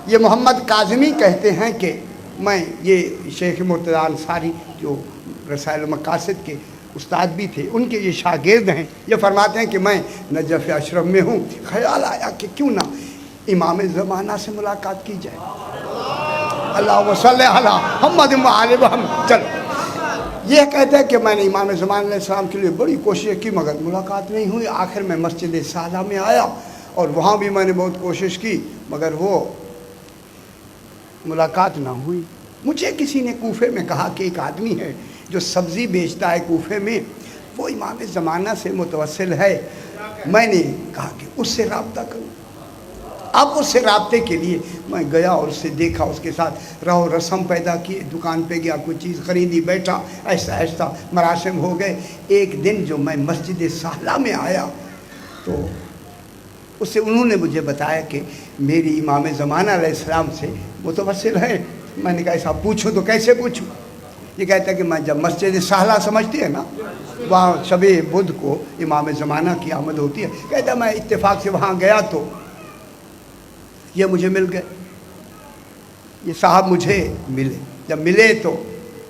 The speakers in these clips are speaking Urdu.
یہ محمد کاظمی کہتے ہیں کہ میں یہ شیخ مرتضیٰ انصاری جو رسائل مقاصد کے استاد بھی تھے، ان کے یہ شاگرد ہیں، یہ فرماتے ہیں کہ میں نجف اشرف میں ہوں، خیال آیا کہ کیوں نہ امام زمانہ سے ملاقات کی جائے۔ اللہم صلی علی محمد و آل محمد۔ چلو، یہ کہتے ہیں کہ میں نے امام زمانہ علیہ السلام کے لیے بڑی کوشش کی مگر ملاقات نہیں ہوئی۔ آخر میں مسجد صالح میں آیا اور وہاں بھی میں نے بہت کوشش کی مگر وہ ملاقات نہ ہوئی۔ مجھے کسی نے کوفے میں کہا کہ ایک آدمی ہے جو سبزی بیچتا ہے کوفے میں، وہ امام زمانہ سے متوسل ہے۔ میں نے کہا کہ اس سے رابطہ کروں۔ اب اس سے رابطے کے لیے میں گیا اور اسے دیکھا، اس کے ساتھ رہو رسم پیدا کیے، دکان پہ گیا، کوئی چیز خریدی، بیٹھا، ایسا ایسا مراسم ہو گئے۔ ایک دن جو میں مسجد صالح میں آیا تو اسے انہوں نے مجھے بتایا کہ میری امام زمانہ علیہ السلام سے متوسل ہے۔ میں نے کہا ایسا پوچھوں تو کیسے پوچھوں؟ یہ کہتا ہے کہ میں جب مسجد صالح سمجھتی ہے نا، وہاں شب بدھ کو امام زمانہ کی آمد ہوتی ہے، کہتا ہے میں اتفاق سے وہاں گیا تو یہ مجھے مل گئے، یہ صاحب مجھے ملے۔ جب ملے تو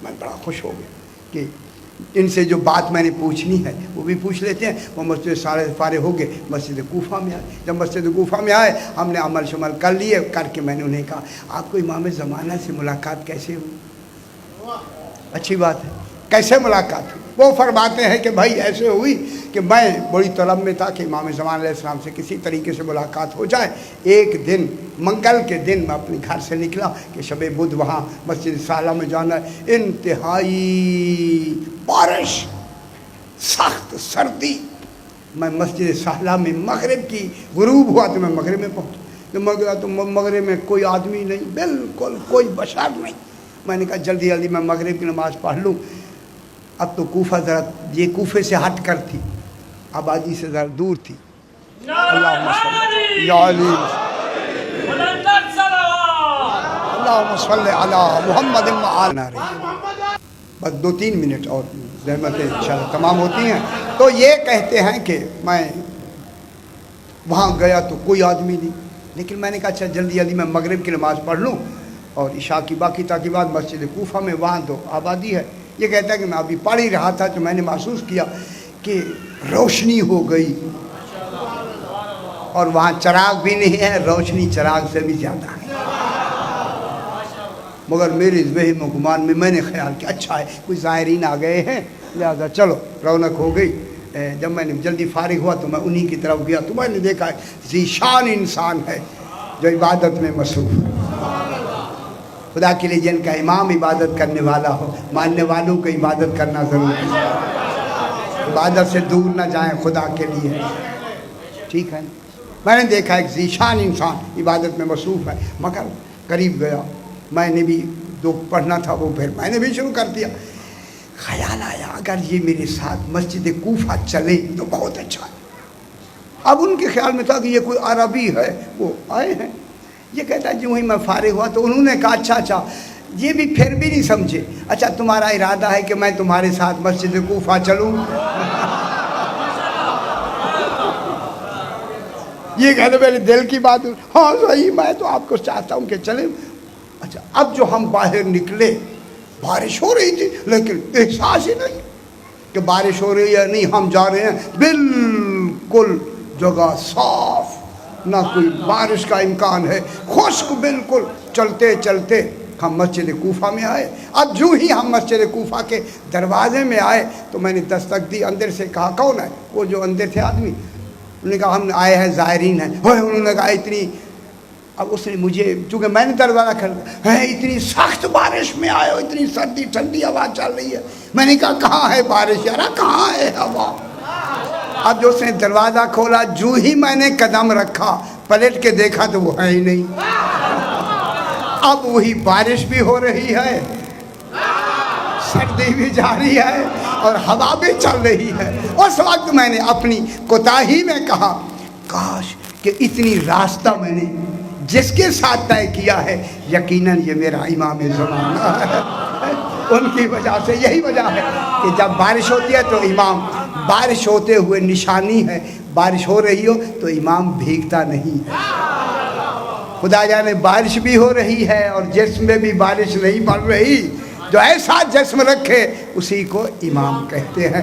میں بڑا خوش ہو گیا کہ ان سے جو بات میں نے پوچھنی ہے وہ بھی پوچھ لیتے ہیں۔ وہ مسجد سارے فارغ ہو گئے، مسجد کوفہ میں آئے۔ جب مسجد کوفہ میں آئے ہم نے عمل شمل کر لیے، کر کے میں نے انہیں کہا آپ کو امام زمانہ سے ملاقات کیسے ہوئی؟ اچھی بات ہے، کیسے ملاقات ہوئی؟ وہ فرماتے ہیں کہ بھائی ایسے ہوئی کہ میں بڑی طلب میں تھا کہ امام زمانہ علیہ السلام سے کسی طریقے سے ملاقات ہو جائے۔ ایک دن منگل کے دن میں اپنے گھر سے نکلا کہ شب بدھ وہاں مسجد صالح میں جانا ہے۔ انتہائی بارش، سخت سردی۔ میں مسجد صالح میں مغرب کی غروب ہوا تو میں مغرب میں پہنچا۔ جب میں گیا تو مغرب میں کوئی آدمی نہیں، بالکل کوئی بشر نہیں۔ میں نے کہا جلدی جلدی میں مغرب کی نماز پڑھ لوں۔ اب تو کوفہ ذرا یہ کوفے سے ہٹ کر تھی، آبادی سے ذرا دور تھی۔ اللہم صلی یا علی اللہم صلی علی محمد و آل محمد۔ بس 2-3 منٹ اور زحمتیں انشاءاللہ تمام ہوتی ہیں۔ تو یہ کہتے ہیں کہ میں وہاں گیا تو کوئی آدمی نہیں، لیکن میں نے کہا اچھا جلدی جلدی میں مغرب کی نماز پڑھ لوں اور عشاء کی باقی تعقیبات مسجد کوفہ میں، وہاں تو آبادی ہے۔ یہ کہتا ہے کہ میں ابھی پڑھ ہی رہا تھا تو میں نے محسوس کیا کہ روشنی ہو گئی اور وہاں چراغ بھی نہیں ہے، روشنی چراغ سے بھی زیادہ ہے۔ مگر میرے ذہن و گمان میں نے خیال کیا اچھا ہے کوئی زائرین آ گئے ہیں، لہذا چلو رونق ہو گئی۔ جب میں نے جلدی فارغ ہوا تو میں انہی کی طرف گیا تو میں نے دیکھا ذیشان انسان ہے جو عبادت میں مصروف ہے۔ خدا کے لیے جن کا امام عبادت کرنے والا ہو، ماننے والوں کو عبادت کرنا ضروری ہے، عبادت سے دور نہ جائیں خدا کے لیے، ٹھیک ہے۔ میں نے دیکھا ایک ذیشان انسان عبادت میں مصروف ہے، مگر قریب گیا، میں نے بھی جو پڑھنا تھا وہ پھر میں نے بھی شروع کر دیا۔ خیال آیا اگر یہ میرے ساتھ مسجد کوفہ چلے تو بہت اچھا ہے۔ اب ان کے خیال میں تھا کہ یہ کوئی عربی ہے، وہ آئے ہیں۔ یہ کہتا ہے جو ہی میں فارغ ہوا تو انہوں نے کہا اچھا یہ بھی پھر بھی نہیں سمجھے، اچھا تمہارا ارادہ ہے کہ میں تمہارے ساتھ مسجد کوفہ چلوں؟ یہ کہتے میرے دل کی بات، ہاں صحیح، میں تو آپ کو چاہتا ہوں کہ چلیں۔ اچھا اب جو ہم باہر نکلے بارش ہو رہی تھی لیکن احساس ہی نہیں کہ بارش ہو رہی ہے، نہیں ہم جا رہے ہیں بالکل جگہ صاف، نہ کوئی بارش کا امکان ہے، خشک بالکل۔ چلتے چلتے ہم مسجد کوفہ میں آئے۔ اب جو ہی ہم مسجد کوفہ کے دروازے میں آئے تو میں نے دستک دی، اندر سے کہا کون ہے؟ وہ جو اندر تھے آدمی، انہوں نے کہا ہم آئے ہیں زائرین ہیں۔ انہوں نے کہا اتنی، اب اس نے مجھے چونکہ میں نے دروازہ کھول دیا، اتنی سخت بارش میں آئے ہو، اتنی سردی ٹھنڈی ہوا چل رہی ہے۔ میں نے کہا کہاں ہے بارش یارا، کہاں ہے ہوا؟ اب جو اس نے دروازہ کھولا، جو ہی میں نے قدم رکھا پلٹ کے دیکھا تو وہ ہے ہی نہیں۔ اب وہی بارش بھی ہو رہی ہے، سردی بھی جاری ہے اور ہوا بھی چل رہی ہے۔ اس وقت میں نے اپنی کوتاہی میں کہا کاش کہ اتنی راستہ میں نے جس کے ساتھ طے کیا ہے یقیناً یہ میرا امام زمانہ ہے۔ ان کی وجہ سے یہی وجہ ہے کہ جب بارش ہوتی ہے تو امام، بارش ہوتے ہوئے نشانی ہے، بارش ہو رہی ہو تو امام بھیگتا نہیں ہے۔ خدا جانے بارش بھی ہو رہی ہے اور جسم میں بھی بارش نہیں پڑ رہی، جو ایسا جسم رکھے اسی کو امام کہتے ہیں۔